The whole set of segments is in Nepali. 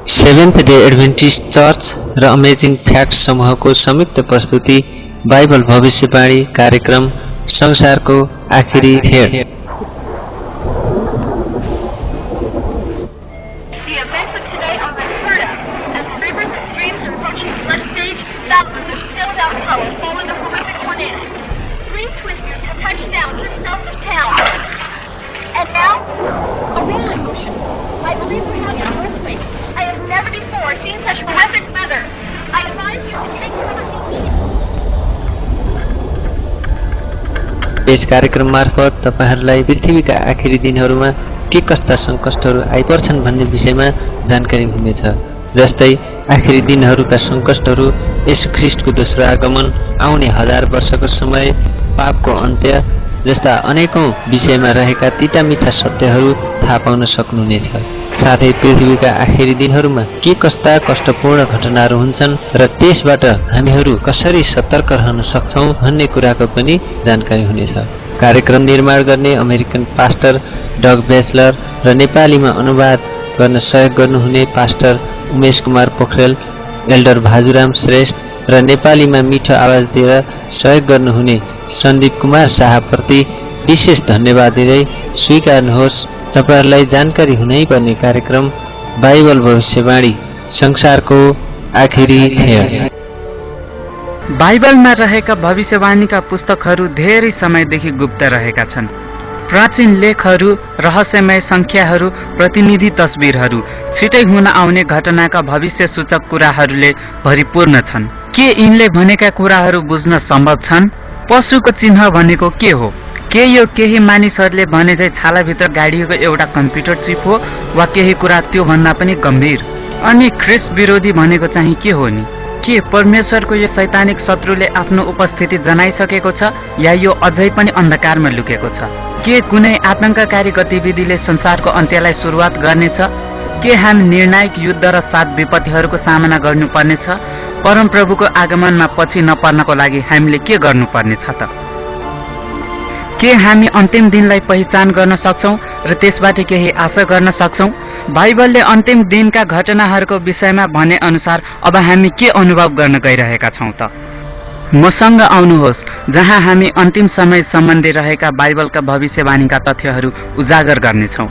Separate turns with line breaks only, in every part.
सेभेन्थ डे एडभेन्टिस्ट चर्च र अमेजिङ फ्याक्ट समूहको संयुक्त प्रस्तुति बाइबल भविष्यवाणी कार्यक्रम संसारको आखिरी खेड। यस कार्यक्रम मार्फत तपाईहरुलाई पृथ्वीका आखिरी दिनहरुमा के कस्ता संकटहरु आइपर्छन् भन्ने विषयमा जानकारी हुनेछ। जस्तै आखिरी दिनहरुका संकटहरु, येशू ख्रीष्टको दोस्रो आगमन, आउने 1000 वर्षको समय, पापको अन्त्य जस्ता अनेकौं विषयमा रहेका तीता-मीठा सत्यहरु थाहा पाउन सक्नुहुनेछ। साथै पृथ्वीका आखिरी दिनहरुमा के कस्ता कष्टपूर्ण घटनाहरू हुन्छन् र त्यसबाट हामीहरू कसरी सतर्क रहन सक्छौं भन्ने कुराको पनि जानकारी हुनेछ। कार्यक्रम निर्माण गर्ने अमेरिकन पास्टर डग बेचलर र नेपालीमा अनुवाद गर्न सहयोग गर्नुहुने पास्टर उमेश कुमार पोखरेल, एल्डर भाजुराम श्रेष्ठ र नेपालीमा मिठो आवाज दिएर सहयोग गर्नुहुने सन्दीप कुमार शाहप्रति विशेष धन्यवाद दिँदै स्वीकार्नुहोस् तपाईहरुलाई जानकारी हुनै पर्ने कार्यक्रम बाइबल भविष्यवाणी संसारको आखिरी खेड।
बाइबलमा रहेका भविष्यवाणीका पुस्तकहरू धेरै समयदेखि गुप्त रहेका छन्। प्राचीन लेखहरू, रहस्यमय संख्याहरू, प्रतिनिधि तस्बिरहरू, छिटै हुन आउने घटनाका भविष्य सूचक कुराहरूले भरिपूर्ण छन्। के यिनले भनेका कुराहरू बुझ्न सम्भव छन्? पशुको चिन्ह भनेको के हो? के यो केही मानिसहरूले भने चाहिँ छालाभित्र गाडिएको एउटा कम्प्युटर चिप हो वा केही कुरा त्यो भन्दा पनि गम्भीर? अनि ख्रीष्ट विरोधी भनेको चाहिँ के हो नि? के परमेश्वरको यो शैतानिक शत्रुले आफ्नो उपस्थिति जनाइसकेको छ या यो अझै पनि अन्धकारमा लुकेको छ? के कुनै आतंककारी गतिविधिले संसारको अन्त्यलाई सुरुवात गर्नेछ? के हामी निर्णायक युद्ध र 7 विपत्तिहरूको सामना गर्नुपर्नेछ? परमप्रभुको आगमनमा पछि नपर्नको लागि हामीले के गर्नुपर्नेछ त? के हामी अन्तिम दिनलाई पहिचान गर्न सक्छौं र त्यसबाट केही आशा गर्न सक्छौं? बाइबलले अन्तिम दिनका घटनाहरूको विषयमा भने अनुसार अब हामी के अनुभव गर्न गइरहेका छौं त? मसँग आउनुहोस् जहाँ हामी अन्तिम समय सम्बन्धी रहेका बाइबलका भविष्यवाणीका तथ्यहरू उजागर गर्नेछौं।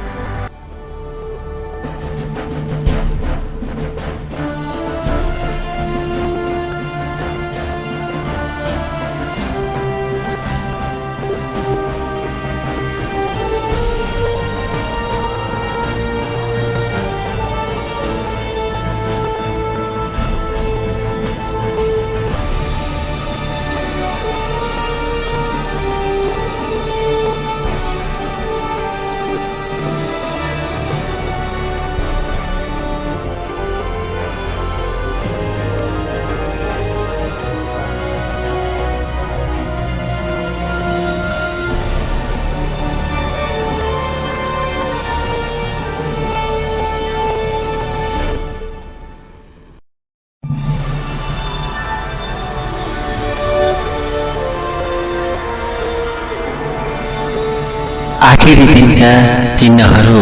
आखिरी दिनका चिन्हहरू।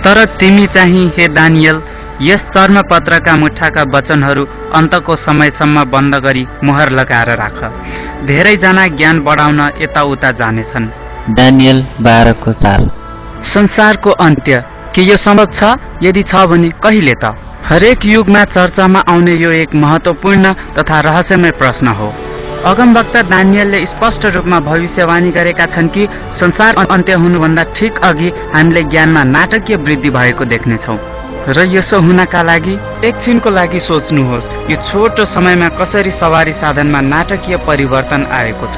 तर तिमी चाहिँ हे दानियल यस चर्मपत्रका मुठाका वचनहरू अन्तको समयसम्म बन्द गरी मोहर लगाएर राख। धेरैजना ज्ञान बढाउन यताउता जानेछन्।
दानियल 12:4।
संसारको अन्त्य के यो सम्भव छ? यदि छ भने कहिले त? हरेक युगमा चर्चामा आउने यो एक महत्त्वपूर्ण तथा रहस्यमय प्रश्न हो। अगमवक्ता दानियलले स्पष्ट रूपमा भविष्यवाणी गरेका छन् कि संसार अन्त्य हुनुभन्दा ठिक अघि हामीले ज्ञानमा नाटकीय वृद्धि भएको देख्नेछौँ। र यसो हुनका लागि एकछिनको लागि सोच्नुहोस्, यो छोटो समयमा कसरी सवारी साधनमा नाटकीय परिवर्तन आएको छ।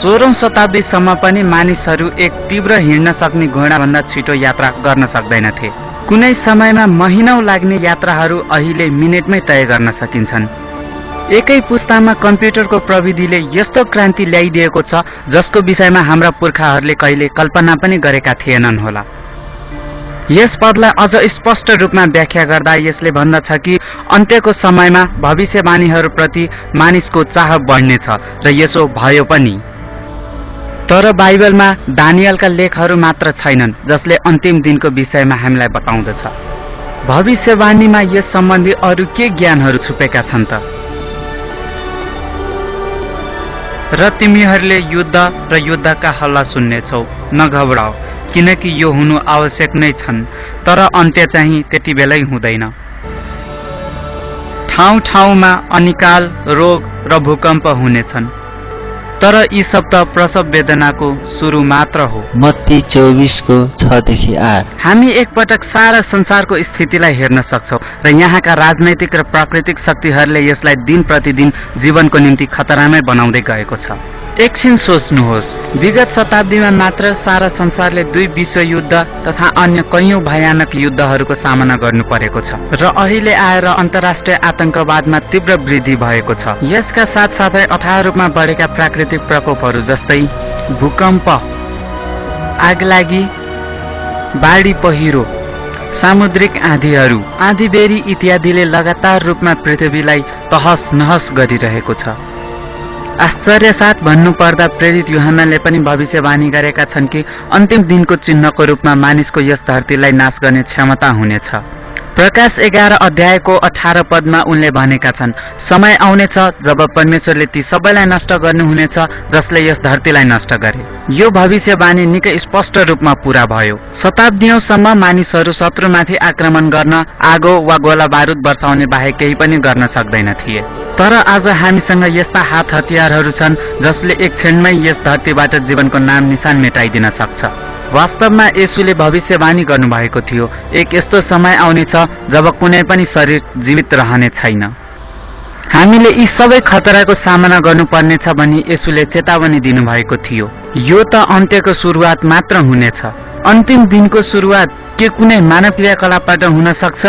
16औं शताब्दीसम्म पनि मानिसहरू एक तीव्र हिँड्न सक्ने घोडाभन्दा छिटो यात्रा गर्न सक्दैनथे। कुनै समयमा महिनौं लाग्ने यात्राहरू अहिले मिनेटमै तय गर्न सकिन्छन्। एकै पुस्तामा कम्प्युटरको प्रविधिले यस्तो क्रान्ति ल्याइदिएको छ जसको विषयमा हाम्रा पुर्खाहरूले कहिले कल्पना पनि गरेका थिएनन् होला। यस पदलाई अझ स्पष्ट रूपमा व्याख्या गर्दा यसले भन्दछ कि अन्त्यको समयमा भविष्यवाणीहरूप्रति मानिसको चाह बढ्नेछ र यसो भयो पनि। तर बाइबलमा दानियलका लेखहरू मात्र छैनन् जसले अन्तिम दिनको विषयमा हामीलाई बताउँदछ। भविष्यवाणीमा यस सम्बन्धी अरू के ज्ञानहरू छुपेका छन् त? र तिमीहरूले युद्ध र युद्धका हल्ला सुन्नेछौ, नघबराऊ, किनकि यो हुनु आवश्यक नै छन्, तर अन्त्य चाहिँ त्यति बेलै हुँदैन। ठाउँ ठाउँमा अनिकाल, रोग र भूकम्प हुनेछन्, तर यी शब्द प्रसव वेदनाको सुरु मात्र हो।
मत्ती 24:6-8।
हामी एकपटक सारा संसारको स्थितिलाई हेर्न सक्छौं र यहाँका राजनैतिक र प्राकृतिक शक्तिहरूले यसलाई दिन प्रतिदिन जीवनको निम्ति खतरामै बनाउँदै गएको छ। एकछिन सोच्नुहोस्, विगत शताब्दीमा मात्र सारा संसारले 2 विश्वयुद्ध तथा अन्य कैयौं भयानक युद्धहरूको सामना गर्नु परेको छ र अहिले आएर अन्तर्राष्ट्रिय आतंकवादमा तीव्र वृद्धि भएको छ। यसका साथसाथै अथाह रूपमा बढेका प्राकृतिक प्रकोपहरू जस्तै भूकम्प, आगलागी, बाढी पहिरो, सामुद्रिक आँधीहरू, आँधीबेरी इत्यादिले लगातार रूपमा पृथ्वीलाई तहस नहस गरिरहेको छ। आश्चर्य साथ भन्नुपर्दा प्रेरित यूहन्नाले पनि भविष्यवाणी गरेका छन् कि अन्तिम दिनको चिन्हको रूपमा मानिसको यस धरतीलाई नाश गर्ने क्षमता हुनेछ। प्रकाश 11:18 पदमा उनले भनेका छन्, समय आउनेछ जब परमेश्वरले ती सबैलाई नष्ट गर्नुहुनेछ जसले यस धरतीलाई नष्ट गरे। यो भविष्यवाणी निकै स्पष्ट रूपमा पूरा भयो। शताब्दीौंसम्म मानिसहरू शत्रुमाथि आक्रमण गर्न आगो वा गोला बारुद वर्षाउने बाहेक केही पनि गर्न सक्दैन थिए। तर आज हामीसँग यस्ता हात हतियारहरू छन् जसले एक क्षणमै यस धरतीबाट जीवनको नाम निशान मेटाइदिन सक्छ। वास्तवमा येशूले भविष्यवाणी गर्नुभएको थियो, एक यस्तो समय आउनेछ जब कुनै पनि शरीर जीवित रहने छैन। हामीले यी सबै खतराको सामना गर्नुपर्नेछ भनी येशूले चेतावनी दिनुभएको थियो। यो त अन्त्यको सुरुवात मात्र हुनेछ। अन्तिम दिनको सुरुवात के कुनै मानव क्रियाकलापबाट हुन सक्छ?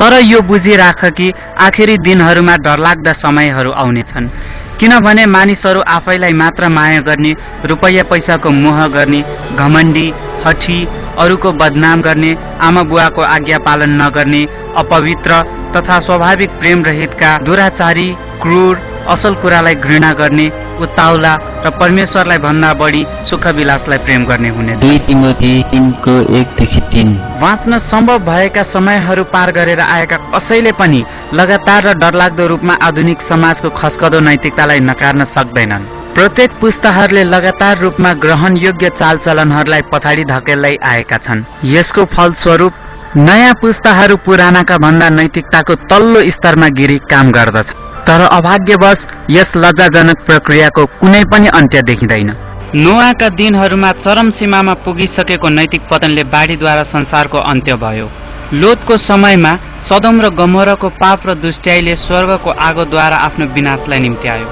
तर यो बुझिराख कि आखिरी दिनहरूमा डरलाग्दा समयहरू आउनेछन्, किनभने मानिसहरू आफैलाई मात्र माया गर्ने, रुपैयाँ पैसाको मोह गर्ने, घमण्डी, हठी, अरूको बदनाम गर्ने, आमा बुवाको आज्ञा पालन नगर्ने, अपवित्र तथा स्वाभाविक प्रेम रहितका, दुराचारी, क्रूर, असल कुरालाई घृणा गर्ने, उत्ताउला र परमेश्वरलाई भन्दा बढी सुखविलासलाई प्रेम गर्ने हुने।
2 तिमोथी 3:1-3।
बाँच्न सम्भव भएका समयहरू पार गरेर आएका कसैले पनि लगातार र डरलाग्दो रूपमा आधुनिक समाजको खस्कदो नैतिकतालाई नकार्न सक्दैनन्। प्रत्येक पुस्ताहरूले लगातार रूपमा ग्रहण योग्य चालचलनहरूलाई पछाडि धकेल्दै आएका छन्। यसको फलस्वरूप नयाँ पुस्ताहरू पुरानाका भन्दा नैतिकताको तल्लो स्तरमा गिरी काम गर्दछ। तर अभाग्यवश यस लज्जाजनक प्रक्रियाको कुनै पनि अन्त्य देखिँदैन। नोआका दिनहरूमा चरम सीमामा पुगिसकेको नैतिक पतनले बाढीद्वारा संसारको अन्त्य भयो। लोतको समयमा सदोम र गमोराको पाप र दुष्ट्याइले स्वर्गको आगोद्वारा आफ्नो विनाशलाई निम्त्यायो।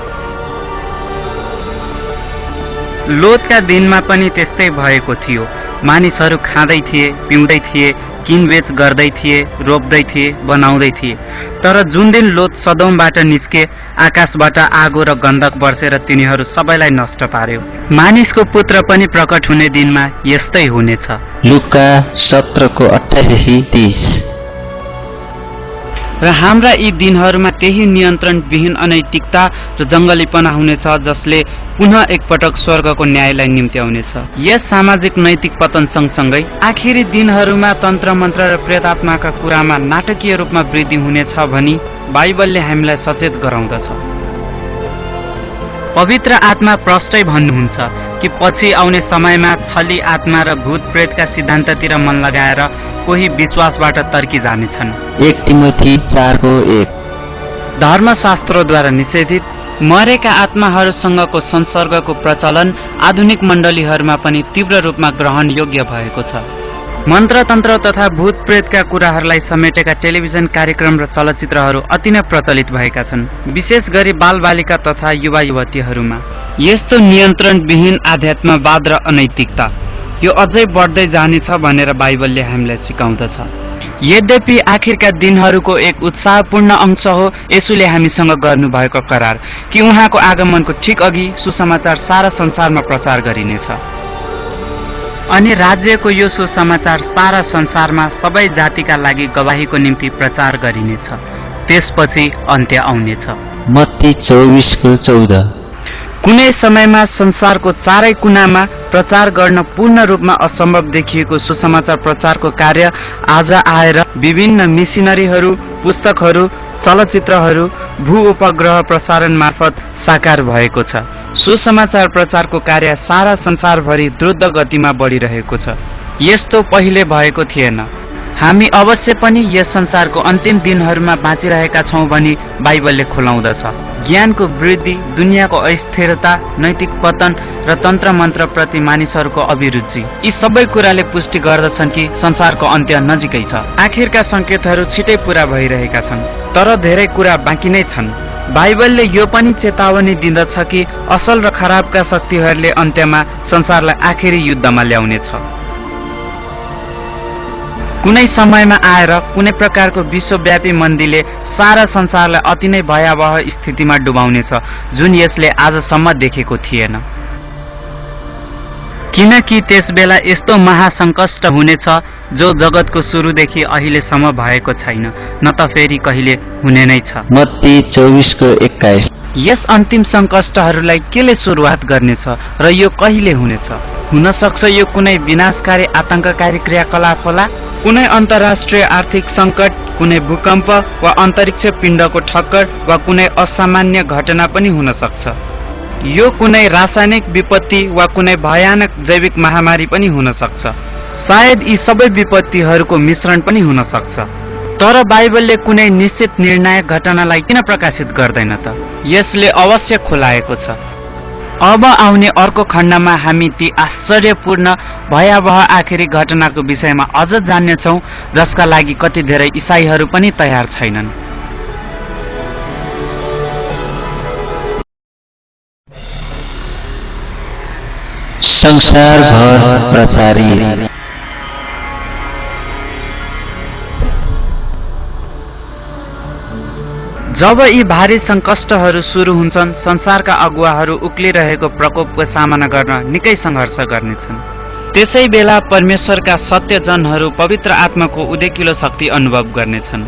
लोतका दिनमा पनि त्यस्तै भएको थियो। मानिसहरू खाँदै थिए, पिउँदै थिए, किनबेच गर्दै थिए, रोप्दै थिए, बनाउँदै थिए। तर जुन दिन लोत सदोमबाट निस्के, आकाशबाट आगो र गन्धक बर्सेर तिनीहरू सबैलाई नष्ट पार्यो। मानिसको पुत्र पनि प्रकट हुने दिनमा यस्तै हुनेछ।
लुका 17:28-30।
र हाम्रा यी दिनहरूमा त्यही नियन्त्रणविहीन अनैतिकता र जङ्गलीपना हुनेछ जसले पुनः एकपटक स्वर्गको न्यायलाई निम्त्याउनेछ। यस सामाजिक नैतिक पतन सँगसँगै आखिरी दिनहरूमा तन्त्र मन्त्र र प्रेतात्माका कुरामा नाटकीय रूपमा वृद्धि हुनेछ भनी बाइबलले हामीलाई सचेत गराउँदछ। पवित्र आत्मा प्रष्टै भन्नुहुन्छ कि पछि आउने समयमा छली आत्मा र भूत प्रेतका सिद्धान्ततिर मन लगाएर कोही विश्वासबाट तर्की जानेछन्।
1 तिमोथी 4:1।
धर्मशास्त्रद्वारा निषेधित मरेका आत्माहरूसँगको संसर्गको प्रचलन आधुनिक मण्डलीहरूमा पनि तीव्र रूपमा ग्रहण योग्य भएको छ। मन्त्रतन्त्र तथा भूत प्रेतका कुराहरूलाई समेटेका टेलिभिजन कार्यक्रम र चलचित्रहरू अति नै प्रचलित भएका छन्, विशेष गरी बालबालिका तथा युवा युवतीहरूमा। यस्तो नियन्त्रणविहीन आध्यात्मवाद र अनैतिकता यो अझै बढ्दै जानेछ भनेर बाइबलले हामीलाई सिकाउँदछ। यद्यपि आखिरका दिनहरूको एक उत्साहपूर्ण अंश हो येशूले हामीसँग गर्नुभएको करार कि उहाँको आगमनको ठिक अघि सुसमाचार सारा संसारमा प्रचार गरिनेछ। अनि राज्यको यो सुसमाचार सारा संसारमा सबै जातिका लागि गवाहीको निम्ति प्रचार गरिनेछ। त्यसपछि अन्त्य आउनेछ।
मत्ती 24:14।
कुनै समयमा संसारको चारै कुनामा प्रचार गर्न पूर्ण रूपमा असम्भव देखिएको सुसमाचार प्रचारको कार्य आज आएर विभिन्न मिशनरीहरू, पुस्तकहरू, चलचित्रहरू, भू उपग्रह प्रसारण मार्फत साकार भएको छ। सुसमाचार प्रचारको कार्य सारा संसारभरि द्रुत गतिमा बढिरहेको छ। यस्तो पहिले भएको थिएन। हामी अवश्य पनि यस संसारको अन्तिम दिनहरूमा बाँचिरहेका छौं भनी बाइबलले खुलाउँदछ। ज्ञानको वृद्धि, दुनियाँको अस्थिरता, नैतिक पतन र तन्त्र मन्त्र प्रति मानिसहरूको अभिरुचि, यी सबै कुराले पुष्टि गर्दछन् कि संसारको अन्त्य नजिकै छ। आखिरका संकेतहरू छिटै पूरा भइरहेका छन्, तर धेरै कुरा बाँकी नै छन्। बाइबलले यो पनि चेतावनी दिँदछ कि असल र खराबका शक्तिहरूले अन्त्यमा संसारलाई आखिरी युद्धमा ल्याउनेछ। कुनै समयमा आएर कुनै प्रकारको विश्वव्यापी मन्दीले सारा संसारलाई अति नै भयावह स्थितिमा डुबाउनेछ, जुन यसले आजसम्म देखेको थिएन। किनकि त्यसबेला यस्तो महासङ्कष्ट हुनेछ जो जगतको सुरुदेखि अहिलेसम्म भएको छैन, न त फेरि कहिले हुने नै छ।
मत्ती 24:21।
यस अन्तिम सङ्कष्टहरूलाई केले सुरुवात गर्नेछ र यो कहिले हुनेछ? हुन सक्छ यो कुनै विनाशकारी आतंककारी क्रियाकलाप होला, कुनै अन्तर्राष्ट्रिय आर्थिक सङ्कट, कुनै भूकम्प वा अन्तरिक्ष पिण्डको ठक्कर वा कुनै असामान्य घटना पनि हुन सक्छ। यो कुनै रासायनिक विपत्ति वा कुनै भयानक जैविक महामारी पनि हुन सक्छ। सायद यी सबै विपत्तिहरूको मिश्रण पनि हुन सक्छ। तर बाइबलले कुनै निश्चित निर्णायक घटनालाई किन प्रकाशित गर्दैन त? यसले अवश्य खुलाएको छ। अब आउने अर्को खण्डमा हामी ती आश्चर्यपूर्ण भयावह आखिरी घटनाको विषयमा अझ जान्नेछौँ, जसका लागि कति धेरै इसाईहरू पनि तयार छैनन्।
संसारभर प्रचारित
जब यी भारी सङ्कष्टहरू सुरु हुन्छन्, संसारका अगुवाहरू उक्लिरहेको प्रकोपको सामना गर्न निकै सङ्घर्ष गर्नेछन्। त्यसै बेला परमेश्वरका सत्यजनहरू पवित्र आत्माको उदेकिलो शक्ति अनुभव गर्नेछन्।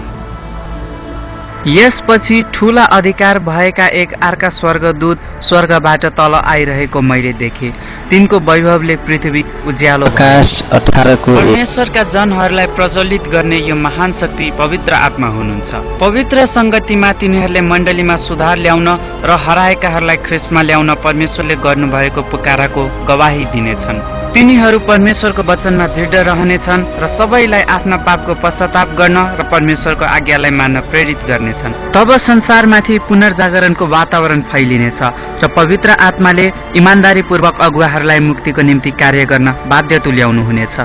यसपछि ठूला अधिकार भएका एक अर्का स्वर्गदूत स्वर्गबाट तल आइरहेको मैले देखेँ। तिनको वैभवले पृथ्वी उज्यालो
प्रकाश 18
परमेश्वरका जनहरूलाई प्रज्वलित गर्ने यो महान शक्ति पवित्र आत्मा हुनुहुन्छ। पवित्र संगतिमा तिनीहरूले मण्डलीमा सुधार ल्याउन र हराएकाहरूलाई ख्रिस्टमा ल्याउन परमेश्वरले गर्नुभएको पुकाराको गवाही दिनेछन्। तिनीहरू परमेश्वरको वचनमा दृढ रहनेछन् र सबैलाई आफ्ना पापको पश्चाताप गर्न र परमेश्वरको आज्ञालाई मान्न प्रेरित गर्नेछन्। तब संसारमाथि पुनर्जागरणको वातावरण फैलिनेछ र पवित्र आत्माले इमान्दारीपूर्वक अगुवाहरूलाई मुक्तिको निम्ति कार्य गर्न बाध्य तुल्याउनु हुनेछ।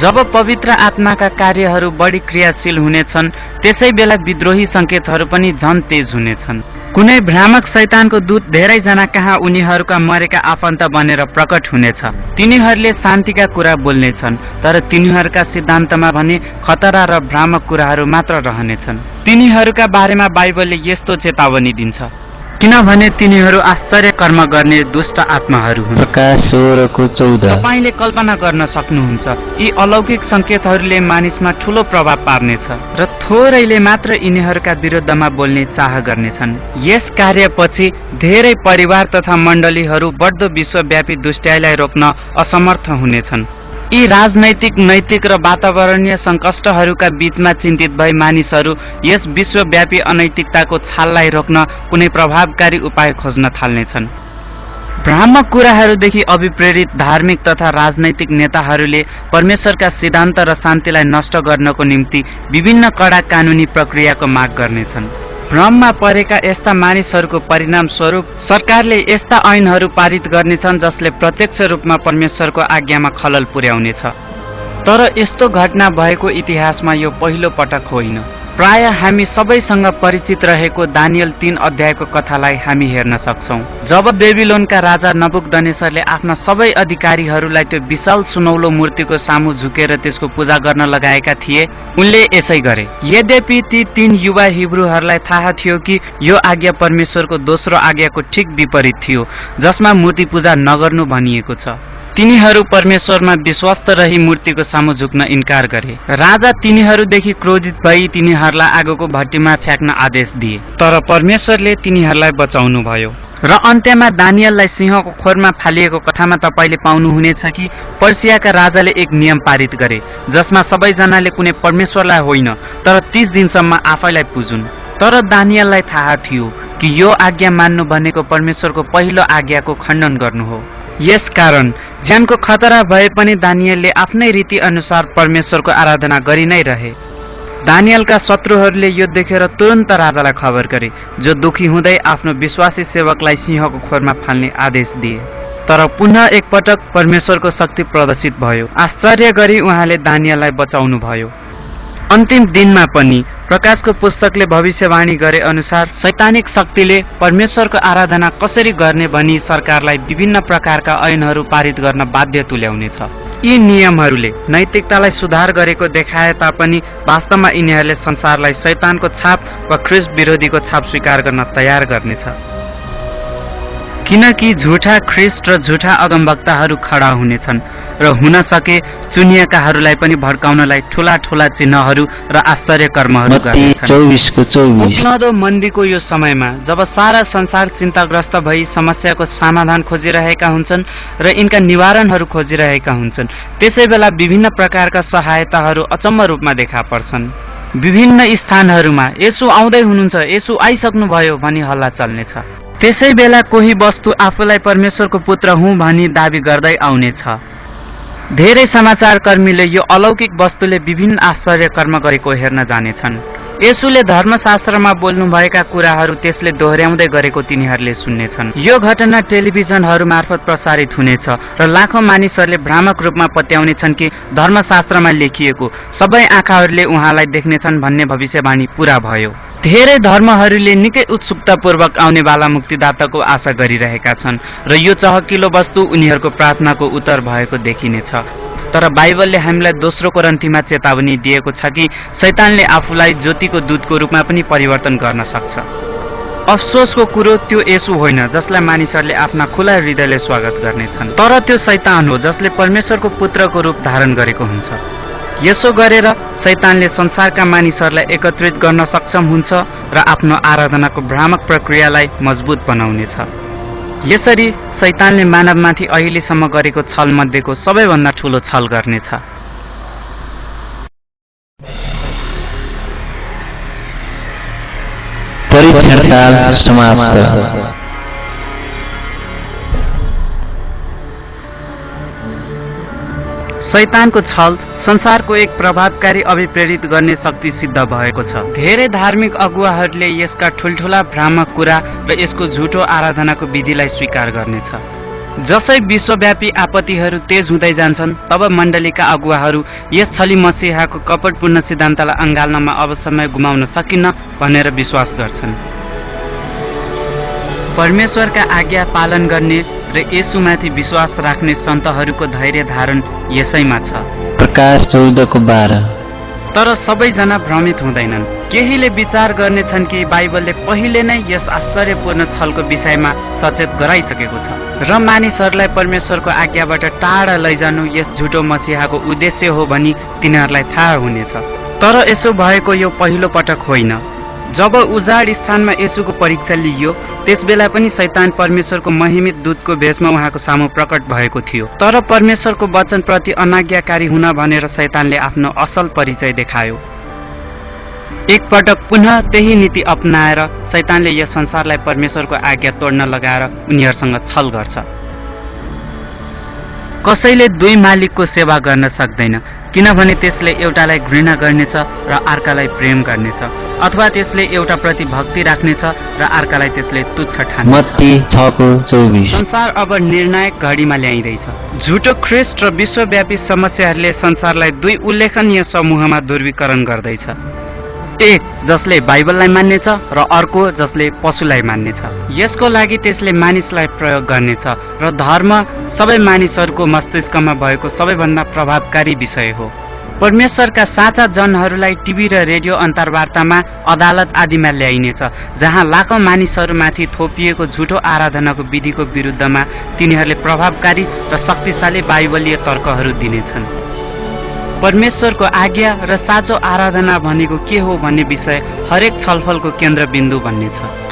जब पवित्र आत्माका कार्यहरू बढी क्रियाशील हुनेछन्, त्यसै बेला विद्रोही सङ्केतहरू पनि झन तेज हुनेछन्। कुनै भ्रामक शैतानको दूत धेरैजना कहाँ उनीहरूका मरेका आफन्त बनेर प्रकट हुनेछ। तिनीहरूले शान्तिका कुरा बोल्नेछन्, तर तिनीहरूका सिद्धान्तमा भने खतरा र भ्रामक कुराहरू मात्र रहनेछन्। तिनीहरूका बारेमा बाइबलले यस्तो चेतावनी दिन्छ, किनभने तिनीहरू आश्चर्य कर्म गर्ने दुष्ट आत्माहरू हुन्।
प्रकाश 16:14।
तपाईले कल्पना गर्न सक्नुहुन्छ, यी अलौकिक सङ्केतहरूले मानिसमा ठूलो प्रभाव पार्नेछ र थोरैले मात्र यिनीहरूका विरुद्धमा बोल्ने चाह गर्नेछन्। यस कार्यपछि धेरै परिवार तथा मण्डलीहरू बढ्दो विश्वव्यापी दुष्ट्याइलाई रोक्न असमर्थ हुनेछन्। यी राजनैतिक, नैतिक र वातावरणीय सङ्कष्टहरूका बीचमा चिन्तित भई मानिसहरू यस विश्वव्यापी अनैतिकताको छाललाई रोक्न कुनै प्रभावकारी उपाय खोज्न थाल्नेछन्। भ्रामक कुराहरूदेखि अभिप्रेरित धार्मिक तथा राजनैतिक नेताहरूले परमेश्वरका सिद्धान्त र शान्तिलाई नष्ट गर्नको निम्ति विभिन्न कडा कानुनी प्रक्रियाको माग गर्नेछन्। भ्रममा परेका यस्ता मानिसहरूको परिणाम स्वरूप सरकारले यस्ता ऐनहरू पारित गर्नेछन् जसले प्रत्यक्ष रूपमा परमेश्वरको आज्ञामा खलल पुर्याउनेछ। तर यस्तो घटना भएको इतिहासमा यो पहिलो पटक होइन। प्राय हामी सबैसँग परिचित रहेको दानियल 3 अध्यायको कथालाई हामी हेर्न सक्छौं। जब बेबिलोनका राजा नबुकदनेसरले आफ्ना सबै अधिकारीहरूलाई त्यो विशाल सुनौलो मूर्तिको सामु झुकेर त्यसको पूजा गर्न लगाएका थिए, उनले यसै गरे। यद्यपि ती 3 युवा हिब्रूहरूलाई थाहा थियो कि यो आज्ञा परमेश्वरको दोस्रो आज्ञाको ठिक विपरीत थियो, जसमा मूर्ति पूजा नगर्नु भनिएको छ। तिनीहरू परमेश्वरमा विश्वस्त रही मूर्तिको सामु झुक्न इन्कार गरे। राजा तिनीहरूदेखि क्रोधित भई तिनीहरूलाई आगोको भट्टीमा फ्याँक्न आदेश दिए, तर परमेश्वरले तिनीहरूलाई बचाउनु भयो। र अन्त्यमा दानियललाई सिंहको खोरमा फालिएको कथामा तपाईँले पाउनुहुनेछ कि पर्सियाका राजाले एक नियम पारित गरे, जसमा सबैजनाले कुनै परमेश्वरलाई होइन तर 30 दिनसम्म आफैलाई पुजुन्। तर दानियललाई थाहा थियो कि यो आज्ञा मान्नु भनेको परमेश्वरको पहिलो आज्ञाको खण्डन गर्नु हो। यसकारण ज्यानको खतरा भए पनि दानियलले आफ्नै रीति अनुसार परमेश्वरको आराधना गरि नै रहे। दानियलका शत्रुहरूले यो देखेर तुरन्त राजालाई खबर गरे, जो दुखी हुँदै आफ्नो विश्वासी सेवकलाई सिंहको खोरमा फाल्ने आदेश दिए। तर पुनः एकपटक परमेश्वरको शक्ति प्रदर्शित भयो। आश्चर्य गरी उहाँले दानियललाई बचाउनु भयो। अन्तिम दिनमा पनि प्रकाशको पुस्तकले भविष्यवाणी गरे अनुसार शैतानिक शक्तिले परमेश्वरको आराधना कसरी गर्ने भनी सरकारलाई विभिन्न प्रकारका ऐनहरू पारित गर्न बाध्य तुल्याउनेछ। यी नियमहरूले नैतिकतालाई सुधार गरेको देखाए तापनि वास्तवमा यिनीहरूले संसारलाई शैतानको छाप वा ख्रिस्ट विरोधीको छाप स्वीकार गर्न तयार गर्नेछ। किनकि झुठा ख्रिस्ट र झुठा अगमवक्ताहरू खडा हुनेछन् र हुन सके चुनिएकाहरूलाई पनि भड्काउनलाई ठूला ठूला चिन्हहरू र आश्चर्य कर्महरू गर्नेछन्। उक्लदो मन्दीको यो समयमा जब सारा संसार चिन्ताग्रस्त भई समस्याको समाधान खोजिरहेका हुन्छन् र यिनका निवारणहरू खोजिरहेका हुन्छन्, त्यसै बेला विभिन्न प्रकारका सहायताहरू अचम्म रूपमा देखा पर्छन्। विभिन्न स्थानहरूमा येशू आउँदै हुनुहुन्छ, येशू आइसक्नुभयो भनी हल्ला चल्नेछ। त्यसै बेला कोही वस्तु आफूलाई परमेश्वरको पुत्र हुँ भनी दाबी गर्दै आउनेछ। धेरै समाचारकर्मीले यो अलौकिक वस्तुले विभिन्न आश्चर्य कर्म गरेको हेर्न जानेछन्। येशूले धर्मशास्त्रमा बोल्नुभएका कुराहरू त्यसले दोहोर्याउँदै गरेको तिनीहरूले सुन्नेछन्। यो घटना टेलिभिजनहरू मार्फत प्रसारित हुनेछ र लाखौं मानिसहरूले भ्रामक रूपमा पत्याउनेछन् कि धर्मशास्त्रमा लेखिएको सबै आँखाहरूले उहाँलाई देख्नेछन् भन्ने भविष्यवाणी पूरा भयो। धेरै धर्महरूले निकै उत्सुकतापूर्वक आउनेवाला मुक्तिदाताको आशा गरिरहेका छन् र यो चहकिलो वस्तु उनीहरूको प्रार्थनाको उत्तर भएको देखिनेछ। तर बाइबलले हामीलाई दोस्रो कोरिन्थीमा चेतावनी दिएको छ कि शैतानले आफूलाई ज्योतिको दूतको रूपमा पनि परिवर्तन गर्न सक्छ। अफसोसको कुरो त्यो येशू होइन जसलाई मानिसहरूले आफ्ना खुला हृदयले स्वागत गर्नेछन्, तर त्यो शैतान हो जसले परमेश्वरको पुत्रको रूप धारण गरेको हुन्छ। यसो गरेर शैतानले संसारका मानिसहरूलाई एकत्रित गर्न सक्षम हुन्छ र आफ्नो आराधनाको भ्रामक प्रक्रियालाई मजबुत बनाउनेछ। यसरी शैतानले मानवमाथि अहिलेसम्म गरेको छल मध्येको सबैभन्दा ठूलो छल गर्नेछ।
परीक्षणकाल समाप्त।
शैतानको छल संसारको एक प्रभावकारी अभिप्रेरित गर्ने शक्ति सिद्ध भएको छ। धेरै धार्मिक अगुवाहरूले यसका ठुल्ठुला भ्रामक कुरा र यसको झुटो आराधनाको विधिलाई स्वीकार गर्नेछ। जसै विश्वव्यापी आपत्तिहरू तेज हुँदै जान्छन्, तब मण्डलीका अगुवाहरू यस छली मसीहाको कपटपूर्ण सिद्धान्तलाई अँगाल्नमा अब समय गुमाउन सकिन्न भनेर विश्वास गर्छन्। परमेश्वरका आज्ञा पालन गर्ने र येशूमाथि विश्वास राख्ने सन्तहरूको धैर्य धारण यसैमा छ।
प्रकाश 14:12।
तर सबैजना भ्रमित हुँदैनन्। केहीले विचार गर्नेछन् कि बाइबलले पहिले नै यस आश्चर्यपूर्ण छलको विषयमा सचेत गराइसकेको छ र मानिसहरूलाई परमेश्वरको आज्ञाबाट टाढा लैजानु यस झुटो मसीहाको उद्देश्य हो भनी तिनीहरूलाई थाहा हुनेछ। तर यसो भएको यो पहिलो पटक होइन। जब उजाड स्थानमा येशूको परीक्षा लिइयो, त्यसबेला पनि शैतान परमेश्वरको महिमित दूतको भेषमा उहाँको सामु प्रकट भएको थियो। तर परमेश्वरको वचनप्रति अनाज्ञाकारी हुन भनेर शैतानले आफ्नो असल परिचय देखायो। एकपटक पुनः त्यही नीति अपनाएर शैतानले यस संसारलाई परमेश्वरको आज्ञा तोड्न लगाएर उनीहरूसँग छल गर्छ। कसैले दुई मालिकको सेवा गर्न सक्दैन, किनभने त्यसले एउटालाई घृणा गर्नेछ र अर्कालाई प्रेम गर्नेछ, अथवा त्यसले एउटाप्रति भक्ति राख्नेछ र अर्कालाई त्यसले तुच्छ ठान्नेछ।
मत्ती 6:24।
संसार अब निर्णायक घडीमा ल्याइँदैछ। झुटो ख्रिस्ट र विश्वव्यापी समस्याहरूले संसारलाई दुई उल्लेखनीय समूहमा ध्रुवीकरण गर्दैछ। एक जसले बाइबललाई मान्नेछ र अर्को जसले पशुलाई मान्नेछ। यसको लागि त्यसले मानिसलाई प्रयोग गर्नेछ र धर्म सबै मानिसहरूको मस्तिष्कमा भएको सबैभन्दा प्रभावकारी विषय हो। परमेश्वरका साँचा जनहरूलाई टिभी र रेडियो अन्तर्वार्तामा अदालत आदिमा ल्याइनेछ, जहाँ लाखौं मानिसहरूमाथि थोपिएको झुटो आराधनाको विधिको विरुद्धमा तिनीहरूले प्रभावकारी र शक्तिशाली बाइबलीय तर्कहरू दिनेछन्। परमेश्वरको आज्ञा र साँचो आराधना भनेको के हो भन्ने विषय हरेक छलफलको केन्द्रबिन्दु बन्नेछ।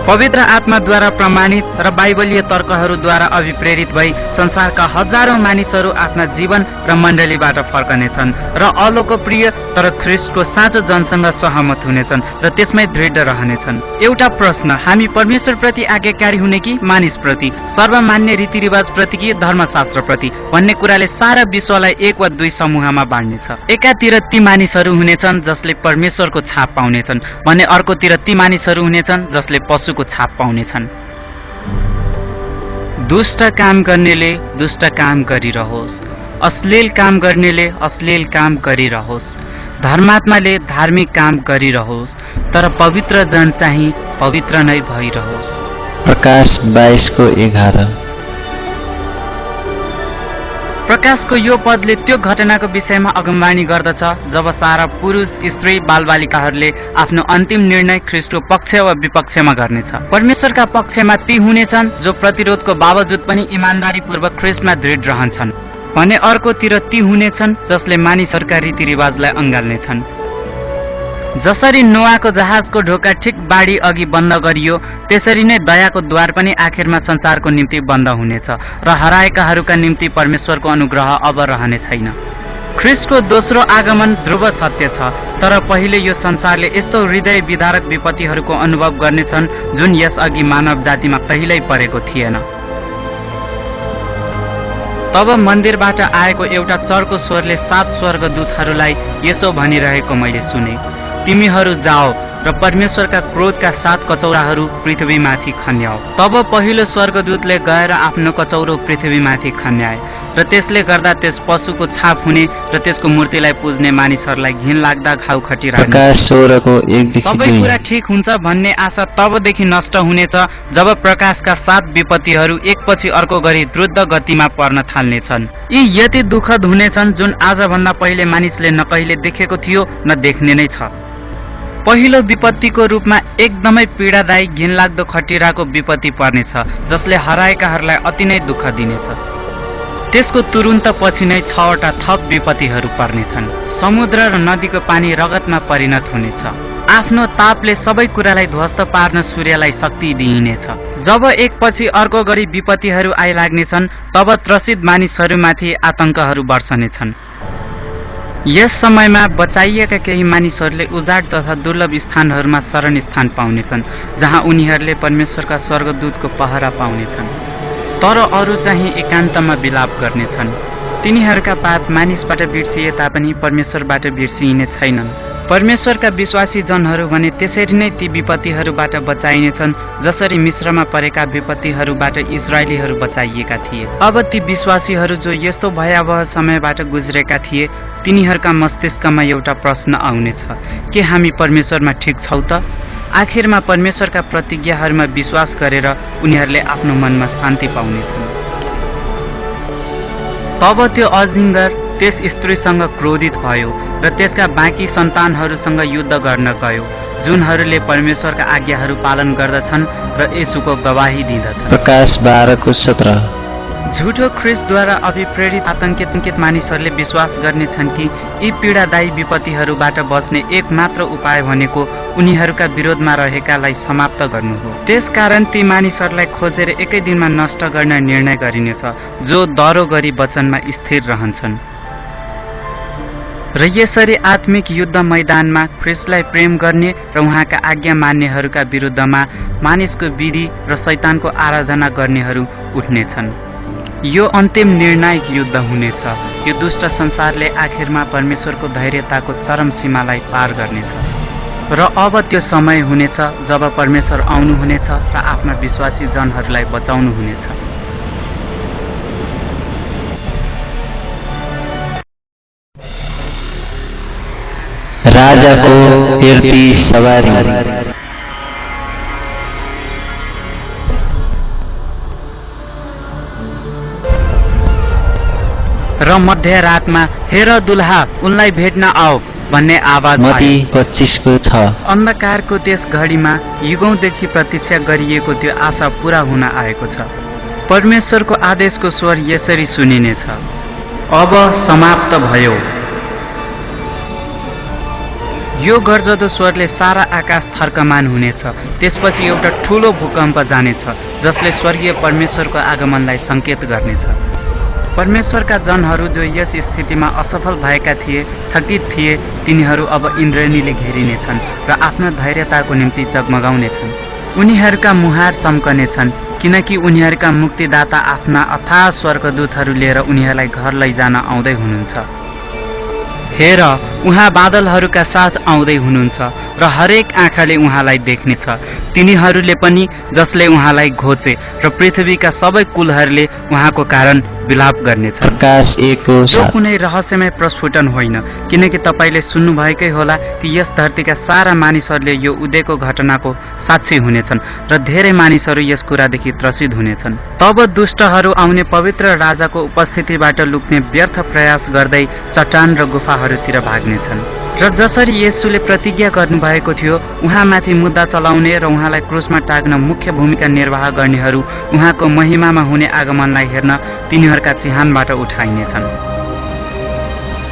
पवित्र आत्माद्वारा प्रमाणित र बाइबलीय तर्कहरूद्वारा अभिप्रेरित भई संसारका हजारौं मानिसहरू आफ्ना जीवन र मण्डलीबाट फर्कनेछन् र अलोकप्रिय तर ख्रीष्टको साँचो जनसँग सहमत हुनेछन् र त्यसमै दृढ रहनेछन्। एउटा प्रश्न, हामी परमेश्वरप्रति आज्ञाकारी हुने कि मानिसप्रति, सर्वमान्य रीतिरिवाजप्रति कि धर्मशास्त्रप्रति भन्ने कुराले सारा विश्वलाई एक वा दुई समूहमा बाँड्नेछ। एकातिर ती मानिसहरू हुनेछन् जसले परमेश्वरको छाप पाउनेछन् भने अर्कोतिर ती मानिसहरू हुनेछन् जसले पशु को छाप पाउनेछन्। दुष्ट काम गर्नेले दुष्ट काम गरिरहोस्, अश्लील काम गर्नेले अश्लील काम गरिरहोस्, धर्मात्माले धार्मिक काम गरिरहोस्, तर पवित्र जन चाहिँ पवित्र नै भइरहोस्।
प्रकाश 22:11।
प्रकाशको यो पदले त्यो घटनाको विषयमा अगमवाणी गर्दछ जब सारा पुरुष, स्त्री, बालबालिकाहरूले आफ्नो अन्तिम निर्णय ख्रीष्टको पक्ष वा विपक्षमा गर्नेछ। परमेश्वरका पक्षमा ती हुनेछन् जो प्रतिरोधको बावजुद पनि इमानदारीपूर्वक ख्रीष्टमा दृढ रहन्छन् भने अर्कोतिर ती हुनेछन् जसले मानिसहरूका रीतिरिवाजलाई अँगाल्नेछन्। जसरी नोआको जहाजको ढोका ठिक बाढी अघि बन्द गरियो त्यसरी नै दयाको द्वार पनि आखिरमा संसारको निम्ति बन्द हुनेछ र हराएकाहरूका निम्ति परमेश्वरको अनुग्रह अब रहने छैन। ख्रीष्टको दोस्रो आगमन ध्रुव सत्य छ, तर पहिले यो संसारले यस्तो हृदय विदारक विपत्तिहरूको अनुभव गर्नेछन् जुन यसअघि मानव जातिमा कहिल्यै परेको थिएन। तब मन्दिरबाट आएको एउटा चर्को स्वरले 7 स्वर्गदूतहरूलाई यसो भनिरहेको मैले सुने, तिमीहरू जाओ र परमेश्वरका क्रोधका 7 कचौराहरू पृथ्वीमाथि खन्याओ। तब पहिलो स्वर्गदूतले गएर आफ्नो कचौरो पृथ्वीमाथि खन्याए र त्यसले गर्दा त्यस पशुको छाप हुने र त्यसको मूर्तिलाई पुज्ने मानिसहरूलाई घिन लाग्दा घाउ खटिरहने। सबै कुरा ठिक हुन्छ भन्ने आशा तबदेखि नष्ट हुनेछ जब प्रकाशका 7 विपत्तिहरू एकपछि अर्को गरी द्रुत गतिमा पर्न थाल्नेछन्। यी यति दुःखद हुनेछन् जुन आजभन्दा पहिले मानिसले न कहिले देखेको थियो न देख्ने नै छ। पहिलो विपत्तिको रूपमा एकदमै पीडादायी घिनलाग्दो खटिराको विपत्ति पर्नेछ जसले हराएकाहरूलाई अति नै दुःख दिनेछ। त्यसको तुरुन्त पछि नै 6वटा थप विपत्तिहरू पर्नेछन्। समुद्र र नदीको पानी रगतमा परिणत हुनेछ। आफ्नो तापले सबै कुरालाई ध्वस्त पार्न सूर्यलाई शक्ति दिइनेछ। जब एकपछि अर्को गरी विपत्तिहरू आइलाग्नेछन् तब त्रसित मानिसहरूमाथि आतंकहरू बर्सनेछन्। यस समयमा बचाइएका केही मानिसहरूले उजाड तथा दुर्लभ स्थानहरूमा शरण स्थान पाउनेछन् जहाँ उनीहरूले परमेश्वरका स्वर्गदूतको पहरा पाउनेछन्, तर अरू चाहिँ एकान्तमा विलाप गर्नेछन्। तिनीहरूका पाप मानिसबाट बिर्सिए तापनि परमेश्वरबाट बिर्सिइने छैनन्। परमेश्वरका विश्वासी जनहरू भने त्यसरी नै ती विपत्तिहरूबाट बचाइनेछन् जसरी मिश्रमा परेका विपत्तिहरूबाट इजरायलीहरू बचाइएका थिए। अब ती विश्वासीहरू जो यस्तो भयावह समयबाट गुज्रेका थिए तिनीहरूका मस्तिष्कमा एउटा प्रश्न आउनेछ, के हामी परमेश्वरमा ठिक छौँ त? आखिरमा परमेश्वरका प्रतिज्ञाहरूमा विश्वास गरेर उनीहरूले आफ्नो मनमा शान्ति पाउनेछन्। तब त्यो अजिङ्गर त्यस स्त्रीसँग क्रोधित भयो र त्यसका बाँकी सन्तानहरूसँग युद्ध गर्न गयो जुनहरूले परमेश्वरका आज्ञाहरू पालन गर्दछन् र येशूको गवाही दिँदछन्।
प्रकाश 12:17।
झुठो ख्रीष्टद्वारा अभिप्रेरित आतंकित मानिसहरूले विश्वास गर्नेछन् कि यी पीडादायी विपत्तिहरूबाट बच्ने एकमात्र उपाय भनेको उनीहरूका विरोधमा रहेकालाई समाप्त गर्नु हो। त्यसकारण ती मानिसहरूलाई खोजेर एकै दिनमा नष्ट गर्न निर्णय गरिनेछ जो दरो गरी वचनमा स्थिर रहन्छन्। र यसरी आत्मिक युद्ध मैदानमा ख्रीष्टलाई प्रेम गर्ने र उहाँका आज्ञा मान्नेहरूका विरुद्धमा मानिसको विधि र शैतानको आराधना गर्नेहरू उठ्नेछन्। यो अन्तिम निर्णायक युद्ध हुनेछ। यो दुष्ट संसारले आखिरमा परमेश्वरको धैर्यताको चरम सीमालाई पार गर्नेछ र अब त्यो समय हुनेछ जब परमेश्वर आउनुहुनेछ र आफ्ना विश्वासी जनहरूलाई बचाउनुहुनेछ।
राजाको हेर्ती सवारी।
र मध्यरातमा हेर दुल्हा उनलाई भेट्न आओ भन्ने आवाज
मती 25 को छ।
अन्धकारको त्यस घडीमा युगौंदेखि प्रतीक्षा गरिएको त्यो आशा पूरा हुन आएको छ। परमेश्वरको आदेशको स्वर यसरी सुनिनेछ, अब समाप्त भयो। यो गर्जदो स्वरले सारा आकाश थर्कमान हुनेछ। त्यसपछि एउटा ठूलो भूकम्प जानेछ जसले स्वर्गीय परमेश्वरको आगमनलाई संकेत गर्नेछ। परमेश्वरका जनहरू जो यस स्थितिमा असफल भएका थिए, थकित थिए, तिनीहरू अब इन्द्रेणीले घेरिनेछन् र आफ्नो धैर्यताको निम्ति जगमगाउनेछन्। उनीहरूका मुहार चम्कनेछन् किनकि उनीहरूका मुक्तिदाता आफ्ना अथाह स्वर्गदूतहरू लिएर उनीहरूलाई घर लैजान आउँदै हुनुहुन्छ। हेर, उहाँ बादलहरूका साथ आउँदै हुनुहुन्छ र हरेक आँखाले उहाँलाई देख्नेछ, तिनीहरूले पनि जसले उहाँलाई घोचे र पृथ्वीका सबै कुलहरूले उहाँको कारण विलाप गर्नेछ।
प्रकाश 1 को 7।
यो कुनै रहस्यमय प्रस्फुटन होइन, किनकि तपाईले सुन्नुभएकै होला कि यस धरतीका सारा मानिसहरूले यो उदयको घटनाको साक्षी हुनेछन् र धेरै मानिसहरू यस कुरादेखि त्रसित हुनेछन्। तब दुष्टहरू आउने पवित्र राजाको उपस्थितिबाट लुक्ने व्यर्थ प्रयास गर्दै चट्टान र गुफाहरूतिर भाग्नेछन्। र जसरी येशूले प्रतिज्ञा गर्नुभएको थियो, उहाँमाथि मुद्दा चलाउने र उहाँलाई क्रुसमा टाग्न मुख्य भूमिका निर्वाह गर्नेहरू उहाँको महिमामा हुने आगमनलाई हेर्न तिनीहरूका चिहानबाट उठाइनेछन्।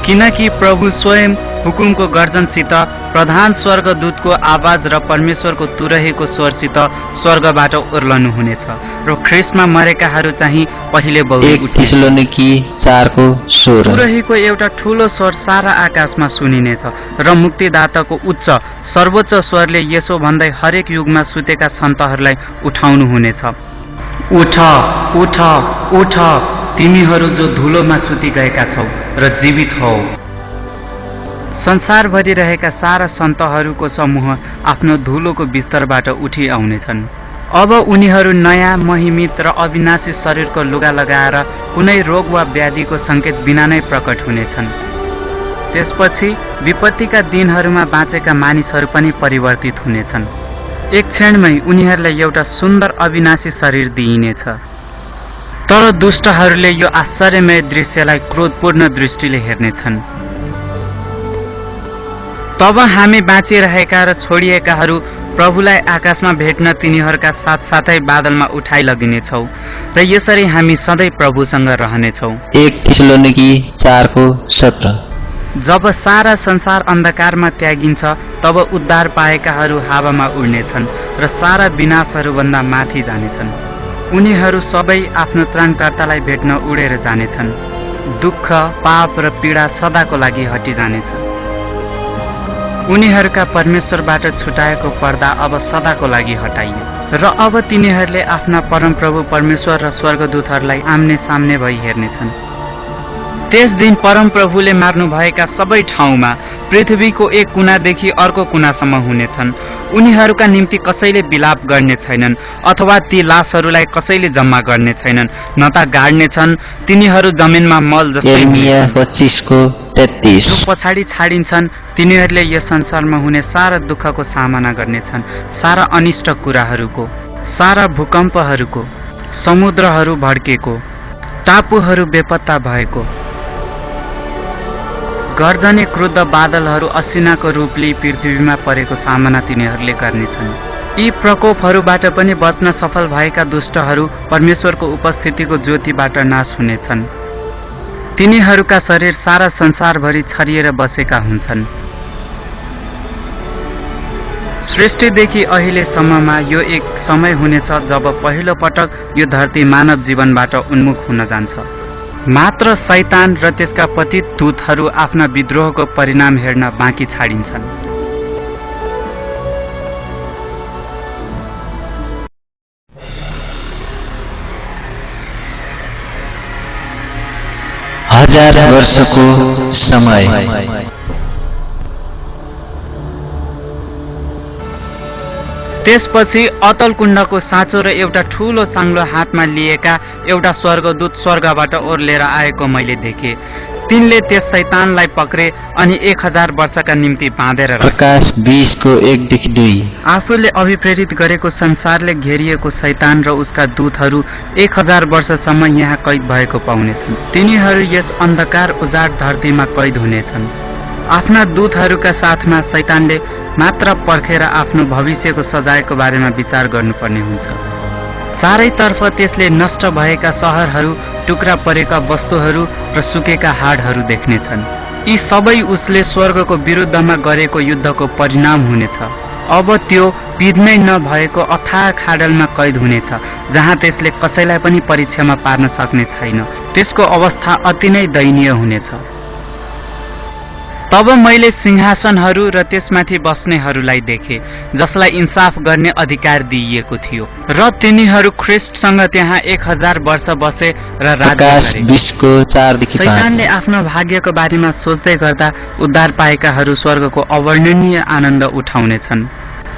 किनकि प्रभु स्वयं हुकुमको गर्जनसित, प्रधान स्वर्गदूतको आवाज र परमेश्वरको तुरहीको स्वरसित स्वर्गबाट ओर्लनु हुनेछ र ख्रिस्टमा मरेकाहरू चाहिँ पहिले बौली उठ्ने।
1 थिस्सलुनिकी 4 को 16।
तुरहीको एउटा ठूलो स्वर सारा आकाशमा सुनिनेछ र मुक्तिदाताको उच्च सर्वोच्च स्वरले यसो भन्दै हरेक युगमा सुतेका सन्तहरूलाई उठाउनु हुनेछ, उठ उठ उठ, तिमीहरू जो धुलोमा सुति गएका छौ र जीवित हौ। संसारभरि रहेका सारा सन्तहरूको समूह आफ्नो धुलोको बिस्तरबाट उठी आउनेछन्। अब उनीहरू नयाँ महिमित र अविनाशी शरीरको लुगा लगाएर कुनै रोग वा व्याधिको संकेत बिना नै प्रकट हुनेछन्। त्यसपछि विपत्तिका दिनहरूमा बाँचेका मानिसहरू पनि परिवर्तित हुनेछन्। एक क्षणमै उनीहरूलाई एउटा सुन्दर अविनाशी शरीर दिइनेछ। तर दुष्टहरूले यो आश्चर्यमय दृश्यलाई क्रोधपूर्ण दृष्टिले हेर्नेछन्। तब हामी बाँचिरहेका र छोडिएकाहरू प्रभुलाई आकाशमा भेट्न तिनीहरूका साथसाथै बादलमा उठाइ लगिनेछौ र यसरी हामी सधैँ प्रभुसँग रहनेछौँ।
1 थिस्सलुनिकी 4 को 17।
जब सारा संसार अन्धकारमा त्यागिन्छ, तब उद्धार पाएकाहरू हावामा उड्नेछन् र सारा विनाशहरूभन्दा माथि जानेछन्। उनीहरू सबै आफ्नो त्राणकर्तालाई भेट्न उडेर जानेछन्। दुःख, पाप र पीडा सदाको लागि हटिजानेछ। उनीहरूका परमेश्वरबाट छुटाएको पर्दा अब सदाको लागि हटाइयो र अब तिनीहरूले आफ्ना परमप्रभु परमेश्वर र स्वर्गदूतहरूलाई आम्ने सामने भई हेर्नेछन्। त्यस दिन परमप्रभुले मार्नुभएका सबै ठाउँमा पृथ्वीको एक कुनादेखि अर्को कुनासम्म हुनेछन्। उनीहरूका निम्ति कसैले विलाप गर्ने छैनन् अथवा ती लासहरूलाई कसैले जम्मा गर्ने छैनन्, न त गाड्नेछन्। तिनीहरू जमिनमा मल जस्तै।
यिर्मिया 25 को 33।
जो पछाडि छाडिन्छन् तिनीहरूले यस संसारमा हुने सारा दुःखको सामना गर्नेछन्, सारा अनिष्ट कुराहरूको, सारा भूकम्पहरूको, समुद्रहरू भड्केको, टापुहरू बेपत्ता भएको, गर्जने क्रुद्ध बादलहरू असिनाको रूप लिई पृथ्वीमा परेको सामना तिनीहरूले गर्नेछन्। यी प्रकोपहरूबाट पनि बच्न सफल भएका दुष्टहरू परमेश्वरको उपस्थितिको ज्योतिबाट नाश हुनेछन्। तिनीहरूका शरीर सारा संसारभरि छरिएर बसेका हुन्छन्। सृष्टिदेखि अहिलेसम्ममा यो एक समय हुनेछ जब पहिलो पटक यो धरती मानव जीवनबाट उन्मुख हुन जान्छ। मात्र शैतान र त्यसका पतित दूतहरू आफ्ना विद्रोहको परिणाम हेर्न बाँकी छाडिन्छन्।
हजार वर्षको समय।
त्यसपछि अतल कुण्डको साँचो र एउटा ठूलो साङ्लो हातमा लिएका एउटा स्वर्गदूत स्वर्गबाट ओर्लेर आएको मैले देखेँ। तिनले त्यस शैतानलाई पक्रे अनि 1000 वर्षका निम्ति बाँधेर राखे।
प्रकाश 20:1-2।
आफूले अभिप्रेरित गरेको संसारले घेरिएको शैतान र उसका दूतहरू 1000 वर्षसम्म यहाँ कैद भएको पाउनेछन्। तिनीहरू यस अन्धकार उजाड धरतीमा कैद हुनेछन्। आफ्ना दूतहरूका साथमा शैतानले मात्र पर्खेर आफ्नो भविष्यको सजायको बारेमा विचार गर्नुपर्ने हुन्छ। चारैतर्फ त्यसले नष्ट भएका सहरहरू, टुक्रा परेका वस्तुहरू र सुकेका हाडहरू देख्नेछन्। यी सबै उसले स्वर्गको विरुद्धमा गरेको युद्धको परिणाम हुनेछ। अब त्यो पिँध्नै नभएको अथाह खाडलमा कैद हुनेछ, जहाँ त्यसले कसैलाई पनि परीक्षामा पार्न सक्ने छैन। त्यसको अवस्था अति नै दयनीय हुनेछ। तब मैले सिंहासनहरू र त्यसमाथि बस्नेहरूलाई देखे, जसलाई इन्साफ गर्ने अधिकार दिइएको थियो, र तिनीहरू ख्रिस्टसँग त्यहाँ 1000 वर्ष बसे र राज्य
प्रकाश
गरे।
20:4-5।
शैतानले आफ्नो भाग्यको बारेमा सोच्दै गर्दा उद्धार पाएकाहरू स्वर्गको अवर्णनीय आनन्द उठाउनेछन्।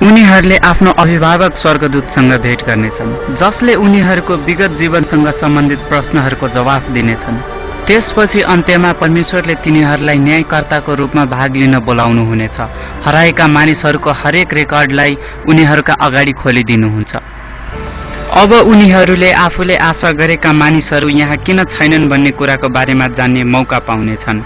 उनीहरूले आफ्नो अभिभावक स्वर्गदूतसँग भेट गर्नेछन्, जसले उनीहरूको विगत जीवनसँग सम्बन्धित प्रश्नहरूको जवाफ दिनेछन्। त्यसपछि अन्त्यमा परमेश्वरले तिनीहरूलाई न्यायकर्ताको रूपमा भाग लिन बोलाउनुहुनेछ। हराएका मानिसहरूको हरेक रेकर्डलाई उनीहरूका अगाडि खोलिदिनुहुन्छ। अब उनीहरूले आफूले आशा गरेका मानिसहरू यहाँ किन छैनन् भन्ने कुराको बारेमा जान्ने मौका पाउनेछन्।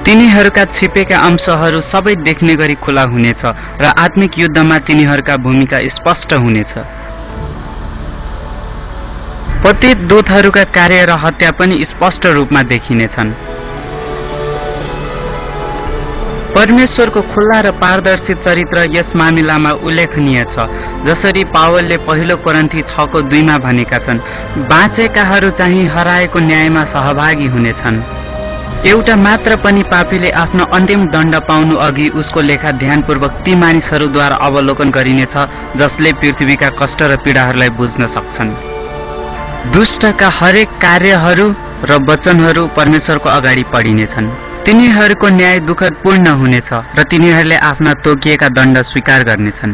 तिनीहरूका छिपेका अंशहरू सबै देख्ने गरी खुला हुनेछ र आत्मिक युद्धमा तिनीहरूका भूमिका स्पष्ट हुनेछ। पतित दूतहरूका कार्य र हत्या पनि स्पष्ट रूपमा देखिनेछन्। परमेश्वरको खुल्ला र पारदर्शी चरित्र यस मामिलामा उल्लेखनीय छ। जसरी पावलले पहिलो कोरिन्थी 6:2 भनेका छन्, बाँचेकाहरू चाहिँ हराएको न्यायमा सहभागी हुनेछन्। एउटा मात्र पनि पापीले आफ्नो अन्तिम दण्ड पाउनु अघि उसको लेखा ध्यानपूर्वक ती मानिसहरूद्वारा अवलोकन गरिनेछ जसले पृथ्वीका कष्ट र पीडाहरूलाई बुझ्न सक्छन्। दुष्टका हरेक कार्यहरू र वचनहरू परमेश्वरको अगाडि पढिनेछन्। तिनीहरूको न्याय दुःखदपूर्ण हुनेछ र तिनीहरूले आफ्ना तोकिएका दण्ड स्वीकार गर्नेछन्।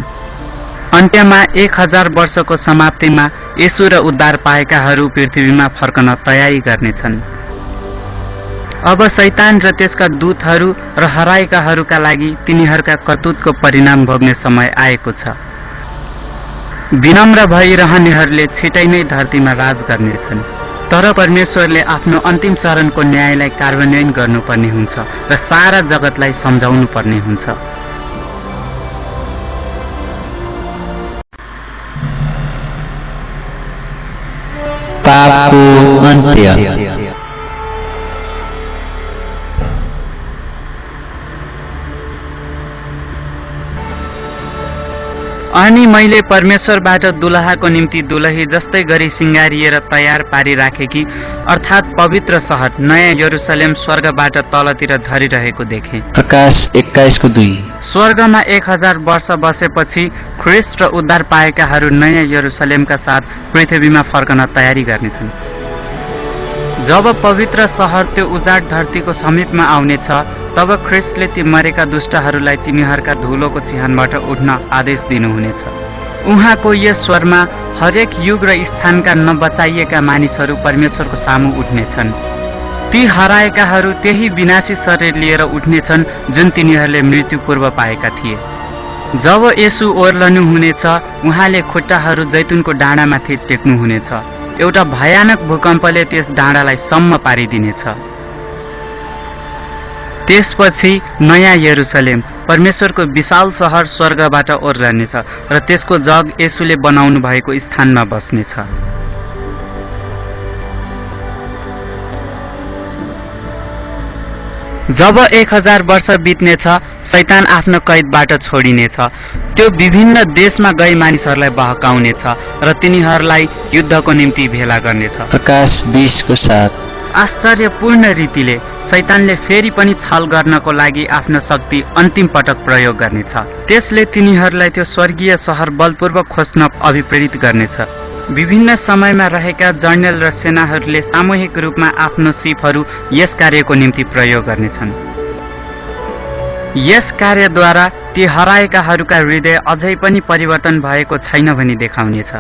अन्त्यमा 1000 वर्षको समाप्तिमा येशू र उद्धार पाएकाहरू पृथ्वीमा फर्कन तयारी गर्नेछन्। अब शैतान र त्यसका दूतहरू र हराएकाहरूका लागि तिनीहरूका करतुतको परिणाम भोग्ने समय आएको छ। विनम्र भइरहनेहरूले छिटै नै धरतीमा राज गर्नेछन्, तर परमेश्वरले आफ्नो अन्तिम चरणको न्यायलाई कार्यान्वयन गर्नुपर्ने हुन्छ र सारा जगतलाई सम्झाउनु पर्ने हुन्छ।
पापको अन्त्य।
अनि मैले परमेश्वरबाट दुलहाको निम्ति दुलही जस्तै गरी सिंगारिएर तयार पारी राखेकी अर्थात् पवित्र सहर नयाँ यरुसलेम स्वर्गबाट तलतिर झरिरहेको देखे।
प्रकाश 21:2।
स्वर्गमा 1000 वर्ष बसेपछि ख्रिस्ट र उद्धार पाएकाहरू नयाँ यरुसलेमका साथ पृथ्वीमा फर्कन तयारी गर्नेछन्। जब पवित्र सहर त्यो उजाड धरतीको समीपमा आउनेछ, तब ख्रिस्टले ती मरेका दुष्टहरूलाई तिनीहरूका धुलोको चिहानबाट उठ्न आदेश दिनुहुनेछ। उहाँको यस स्वरमा हरेक युग र स्थानका नबचाइएका मानिसहरू परमेश्वरको सामु उठ्नेछन्। ती हराएकाहरू त्यही विनाशी शरीर लिएर उठ्नेछन् जुन तिनीहरूले मृत्यु पूर्व पाएका थिए। जब येशू ओर्लनुहुनेछ, उहाँले खुट्टाहरू जैतुनको डाँडामाथि टेक्नुहुनेछ। एउटा भयानक भूकम्पले त्यस डाँडालाई सम्म पारिदिनेछ। त्यसपछि नयाँ यरुसलेम परमेश्वरको विशाल सहर स्वर्गबाट ओर्लनेछ र त्यसको जग येशूले बनाउनु भएको स्थानमा बस्नेछ। जब 1000 वर्ष बित्नेछ, शैतान आफ्नो कैदबाट छोडिनेछ। त्यो विभिन्न देशमा गई मानिसहरूलाई बहकाउनेछ र तिनीहरूलाई युद्धको निम्ति भेला गर्नेछ।
प्रकाश 20:7।
आश्चर्यपूर्ण रीतिले शैतानले फेरि पनि छल गर्नको लागि आफ्नो शक्ति अन्तिम पटक प्रयोग गर्नेछ। त्यसले तिनीहरूलाई त्यो स्वर्गीय सहर बलपूर्वक खोज्न अभिप्रेरित गर्नेछ। विभिन्न समयमा रहेका जर्नल र सेनाहरूले सामूहिक रूपमा आफ्नो सिपहरू यस कार्यको निम्ति प्रयोग गर्नेछन्। यस कार्यद्वारा ती हराएकाहरूका हृदय अझै पनि परिवर्तन भएको छैन भनी देखाउनेछ।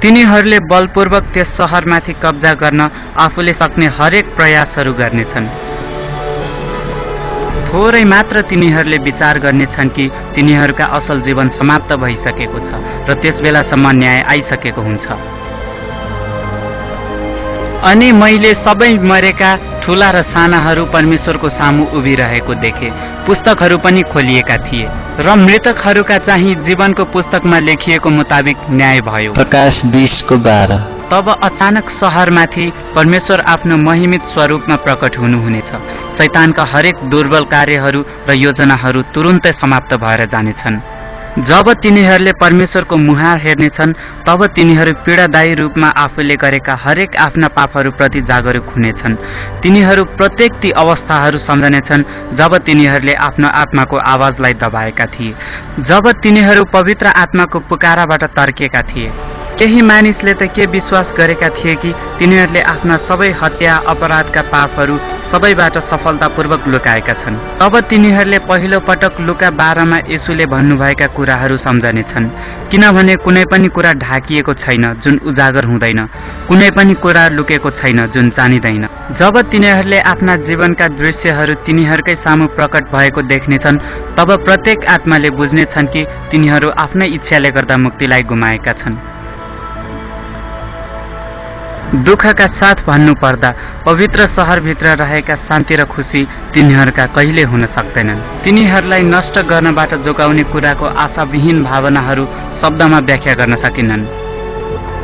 तिनीहरूले बलपूर्वक त्यस सहरमाथि कब्जा गर्न आफूले सक्ने हरेक प्रयासहरू गर्नेछन्। थोरै मात्र तिनीहरूले विचार गर्नेछन् कि तिनीहरूका असल जीवन समाप्त भइसकेको छ र त्यसबेलासम्म न्याय आइसकेको हुन्छ। अनि मैले सबै मरेका ठूला र सानाहरू परमेश्वरको सामु उभिरहेको देखे। पुस्तकहरू पनि खोलिएका थिए र मृतकहरूका चाहिँ जीवनको पुस्तकमा लेखिएको मुताबिक न्याय भयो।
प्रकाश 20:12।
तब अचानक सहरमाथि परमेश्वर आफ्नो महिमित स्वरूपमा प्रकट हुनुहुनेछ। शैतानका हरेक दुर्बल कार्यहरू र योजनाहरू तुरुन्तै समाप्त भएर जानेछन्। जब तिनीहरूले परमेश्वरको मुहार हेर्नेछन् तब तिनीहरू पीडादायी रूपमा आफूले गरेका हरेक आफ्ना पापहरूप्रति जागरुक हुनेछन्। तिनीहरू प्रत्येक ती अवस्थाहरू सम्झनेछन् जब तिनीहरूले आफ्नो आत्माको आवाजलाई दबाएका थिए, जब तिनीहरू पवित्र आत्माको पुकाराबाट तर्केका थिए। केही मानिसले त के विश्वास गरेका थिए कि तिनीहरूले आफ्ना सबै हत्या अपराधका पापहरू सबैबाट सफलतापूर्वक लुकाएका छन्। तब तिनीहरूले पहिलो पटक लुका 12मा येशूले भन्नुभएका कुराहरू सम्झनेछन्, किनभने कुनै पनि कुरा ढाकिएको छैन जुन उजागर हुँदैन, कुनै पनि कुरा लुकेको छैन जुन जानिँदैन। जब तिनीहरूले आफ्ना जीवनका दृश्यहरू तिनीहरूकै सामु प्रकट भएको देख्नेछन् तब प्रत्येक आत्माले बुझ्नेछन् कि तिनीहरू आफ्नै इच्छाले गर्दा मुक्तिलाई गुमाएका छन्। दुःखका साथ भन्नुपर्दा पवित्र सहरभित्र रहेका शान्ति र खुसी तिनीहरूका कहिले हुन सक्दैनन्। तिनीहरूलाई नष्ट गर्नबाट जोगाउने कुराको आशाविहीन भावनाहरू शब्दमा व्याख्या गर्न सकिनन्।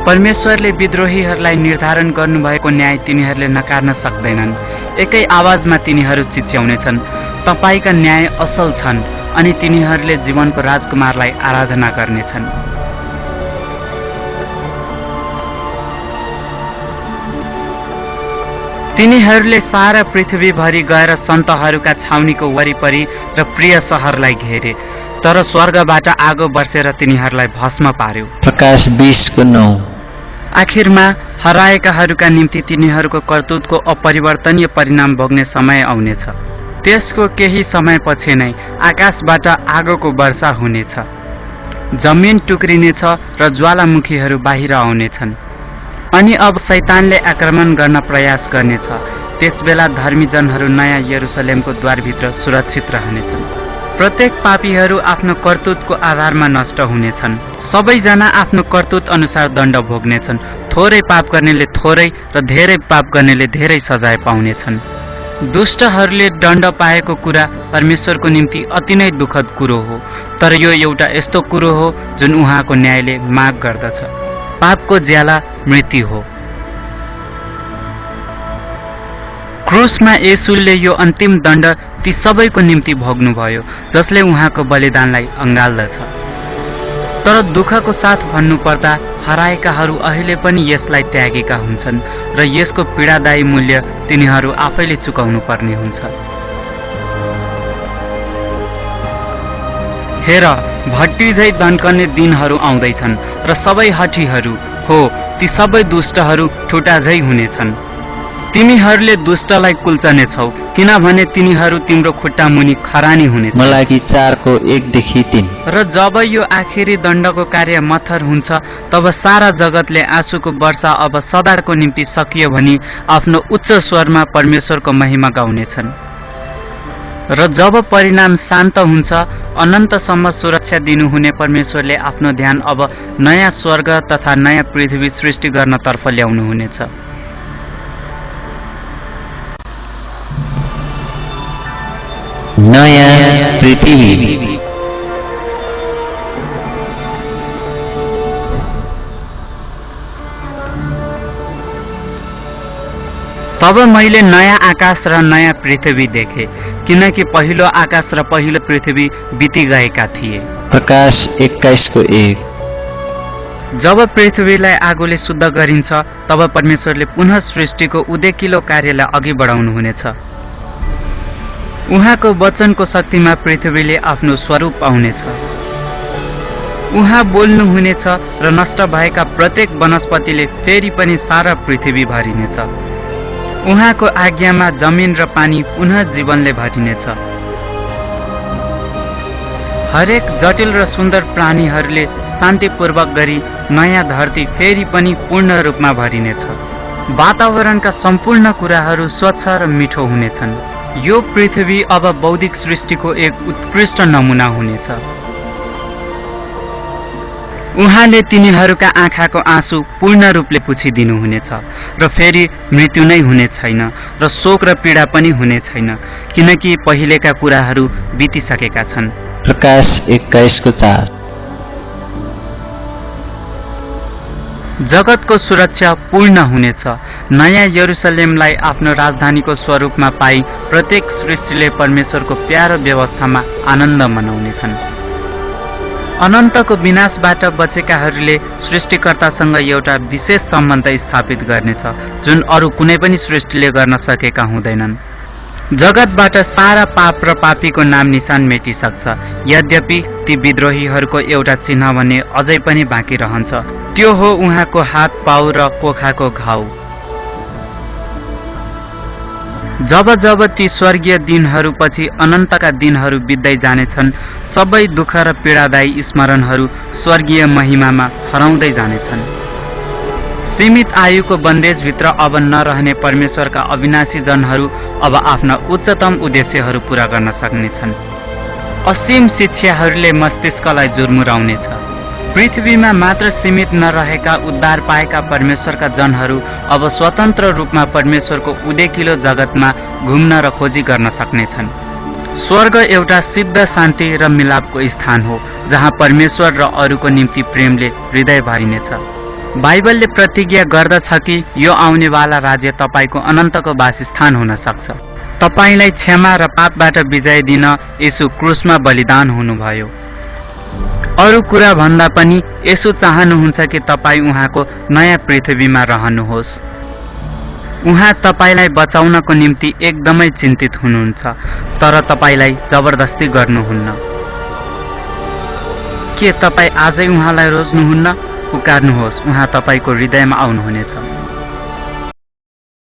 परमेश्वरले विद्रोहीहरूलाई निर्धारण गर्नुभएको न्याय तिनीहरूले नकार्न सक्दैनन्। एकै आवाजमा तिनीहरू चिच्याउनेछन्, तपाईका न्याय असल छन्, अनि तिनीहरूले जीवनको राजकुमारलाई आराधना गर्नेछन्। तिनीहरूले सारा पृथ्वीभरि गएर सन्तहरूका छाउनीको वरिपरि र प्रिय सहरलाई घेरे, तर स्वर्गबाट आगो बर्सेर तिनीहरूलाई भस्म पार्यो।
प्रकाश 20:9।
आखिरमा हराएकाहरूका निम्ति तिनीहरूको कर्तुतको अपरिवर्तनीय परिणाम भोग्ने समय आउनेछ। त्यसको केही समयपछि नै आकाशबाट आगोको वर्षा हुनेछ, जमिन टुक्रिनेछ र ज्वालामुखीहरू बाहिर आउनेछन्। अनि अब शैतानले आक्रमण गर्न प्रयास गर्नेछ। त्यसबेला धर्मीजनहरू नयाँ यरुसलेमको द्वारभित्र सुरक्षित रहनेछन्। प्रत्येक पापीहरू आफ्नो कर्तुतको आधारमा नष्ट हुनेछन्। सबैजना आफ्नो कर्तुत अनुसार दण्ड भोग्नेछन्। थोरै पाप गर्नेले थोरै र धेरै पाप गर्नेले धेरै सजाय पाउनेछन्। दुष्टहरूले दण्ड पाएको कुरा परमेश्वरको निम्ति अति नै दुःखद कुरो हो, तर यो एउटा यस्तो कुरो हो जुन उहाँको न्यायले माग गर्दछ। पापको ज्याला मृत्यु हो। क्रुसमा येशूले यो अन्तिम दण्ड ती सबैको निम्ति भोग्नुभयो जसले उहाँको बलिदानलाई अँगाल्दछ। तर दुःखको साथ भन्नुपर्दा हराएकाहरू अहिले पनि यसलाई त्यागेका हुन्छन् र यसको पीडादायी मूल्य तिनीहरू आफैले चुकाउनु पर्ने हुन्छ। हेर, भट्टी झै दन्कने दिनहरू आउँदैछन् र सबै हठीहरू हो ती सबै दुष्टहरू ठुटा झै हुनेछन्। तिमीहरूले दुष्टलाई कुल्चनेछौ, किनभने तिनीहरू तिम्रो खुट्टा मुनि खरानी हुनेछ।
मलाकी 4:1-3।
र जब यो आखिरी दण्डको कार्य मत्थर हुन्छ तब सारा जगतले आँसुको वर्षा अब सदाको निम्ति सकियो भनी आफ्नो उच्च स्वरमा परमेश्वरको महिमा गाउनेछन्। र जब परिणाम शान्त हुन्छ, अनन्तसम्म सुरक्षा दिनुहुने परमेश्वरले आफ्नो ध्यान अब नयाँ स्वर्ग तथा नयाँ पृथ्वी सृष्टि गर्नतर्फ ल्याउनुहुनेछ।
नयाँ पृथ्वी।
तब मैले नयाँ आकाश र नयाँ पृथ्वी देखे, किनकि पहिलो आकाश र पहिलो पृथ्वी बिति गएका थिए।
प्रकाश 21:1।
जब पृथ्वीलाई आगोले शुद्ध गरिन्छ तब परमेश्वरले पुनः सृष्टिको उदेकिलो कार्यलाई अघि बढाउनुहुनेछ। उहाँको वचनको शक्तिमा पृथ्वीले आफ्नो स्वरूप पाउनेछ। उहाँ बोल्नुहुनेछ र नष्ट भएका प्रत्येक वनस्पतिले फेरि पनि सारा पृथ्वी भरिनेछ। उहाँको आज्ञामा जमिन र पानी पुनः जीवनले भरिनेछ। हरेक जटिल र सुन्दर प्राणीहरूले शान्तिपूर्वक गरी नयाँ धरती फेरि पनि पूर्ण रूपमा भरिनेछ। वातावरणका सम्पूर्ण कुराहरू स्वच्छ र मिठो हुनेछन्। यो पृथ्वी अब बौद्धिक सृष्टिको एक उत्कृष्ट नमुना हुनेछ। उहाँले तिनीहरूका आँखाको आँसु पूर्ण रूपले पुछिदिनुहुनेछ र फेरि मृत्यु नै हुने छैन र शोक र पीडा पनि हुने छैन, किनकि पहिलेका कुराहरू बितिसकेका छन्।
प्रकाश 21:4।
जगतको सुरक्षा पूर्ण हुनेछ। नयाँ यरुसलेमलाई आफ्नो राजधानीको स्वरूपमा पाई प्रत्येक सृष्टिले परमेश्वरको प्यारो व्यवस्थामा आनन्द मनाउनेछन्। अनन्तको विनाशबाट बचेकाहरूले सृष्टिकर्तासँग एउटा विशेष सम्बन्ध स्थापित गर्नेछ, जुन अरू कुनै पनि सृष्टिले गर्न सकेका हुँदैनन्। जगतबाट सारा पाप र पापीको नाम निशान मेटिसक्छ। यद्यपि ती विद्रोहीहरूको एउटा चिन्ह भने अझै पनि बाँकी रहन्छ। त्यो हो उहाँको हात, पाउ र कोखाको घाउ। जब जब ती स्वर्गीय दिनहरूपछि अनन्तका दिनहरू बित्दै जानेछन्, सबै दुःख र पीडादायी स्मरणहरू स्वर्गीय महिमामा हराउँदै जानेछन्। सीमित आयुको बन्देजभित्र अब नरहने परमेश्वरका अविनाशी जनहरू अब आफ्ना उच्चतम उद्देश्यहरू पूरा गर्न सक्नेछन्। असीम शिक्षाहरूले मस्तिष्कलाई जुर्मुराउनेछ। पृथ्वीमा मात्र सीमित नरहेका उद्धार पाएका परमेश्वरका जनहरू अब स्वतन्त्र रूपमा परमेश्वरको उदेकिलो जगतमा घुम्न र खोजी गर्न सक्नेछन्। स्वर्ग एउटा सिद्ध शान्ति र मिलापको स्थान हो, जहाँ परमेश्वर र अरूको निम्ति प्रेमले हृदय भरिनेछ। बाइबलले प्रतिज्ञा गर्दछ कि यो आउनेवाला राज्य तपाईको अनन्तको वासस्थान हुन सक्छ। तपाईलाई क्षमा र पापबाट विजय दिन येशू क्रुसमा बलिदान हुनुभयो। अरू कुरा भन्दा पनि येशू चाहनुहुन्छ कि तपाईँ उहाँको नयाँ पृथ्वीमा रहनुहोस्। उहाँ तपाईलाई बचाउनको निम्ति एकदमै चिन्तित हुनुहुन्छ, तर तपाईलाई जबरजस्ती गर्नुहुन्न। के तपाईँ आजै उहाँलाई रोज्नुहुन्न? पुकार्नुहोस्, उहाँ तपाईको हृदयमा आउनुहुनेछ।